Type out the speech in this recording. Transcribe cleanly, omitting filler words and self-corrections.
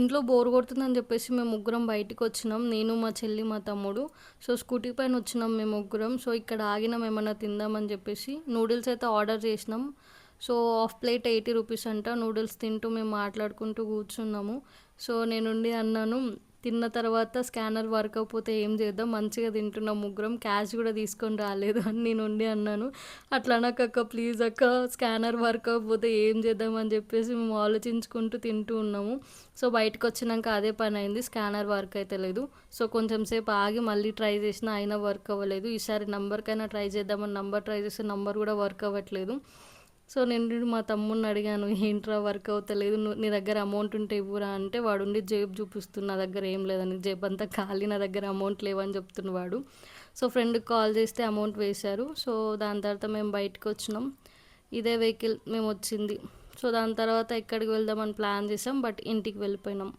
ఇంట్లో బోర్ కొడుతుందని చెప్పేసి మేము ముగ్గురం బయటికొచ్చినాం. నేను, మా చెల్లి, మా తమ్ముడు. సో, స్కూటీ పైన వచ్చినాం మేము ముగ్గురం. సో, ఇక్కడ ఆగినాం ఏమన్నా తిందామని చెప్పేసి. నూడిల్స్ అయితే ఆర్డర్ చేసినాం. సో, హాఫ్ ప్లేట్ 80 రూపీస్ అంట. నూడిల్స్ తింటూ మేము మాట్లాడుకుంటూ కూర్చున్నాము. సో, నేనుండి అన్నాను, తిన్న తర్వాత స్కానర్ వర్క్ అవ్వకపోతే ఏం చేద్దాం, మంచిగా తింటున్నాం ముగ్గురం, క్యాష్ కూడా తీసుకొని రాలేదు అని నేనుండి అన్నాను. అట్లా అనకక్క ప్లీజ్ అక్క, స్కానర్ వర్క్ అవ్వకపోతే ఏం చేద్దాం అని చెప్పేసి మేము ఆలోచించుకుంటూ తింటూ ఉన్నాము. సో, బయటకు వచ్చినాక అదే పని అయింది, స్కానర్ వర్క్ అయితే లేదు. సో, కొంచెం సేపు ఆగి మళ్ళీ ట్రై చేసినా అయినా వర్క్ అవ్వలేదు. ఈసారి నంబర్కైనా ట్రై చేద్దామని నంబర్ ట్రై చేస్తే నంబర్ కూడా వర్క్ అవ్వట్లేదు. సో, నేను మా తమ్ముడిని అడిగాను, ఏంట్రా వర్క్ అవుతలేదు, నీ దగ్గర అమౌంట్ ఉంటే ఇవ్వురా అంటే వాడుండి జేబు చూపిస్తున్న, నా దగ్గర ఏం లేదని, జేబు అంతా ఖాళీ, నా దగ్గర అమౌంట్ లేవని చెప్తున్నవాడు. సో, ఫ్రెండ్కి కాల్ చేస్తే అమౌంట్ వేశారు. సో, దాని తర్వాత మేము బయటకు వచ్చినాం. ఇదే వెహికల్ మేము వచ్చింది. సో, దాని తర్వాత ఎక్కడికి వెళ్దామని ప్లాన్ చేసాం, బట్ ఇంటికి వెళ్ళిపోయినాం.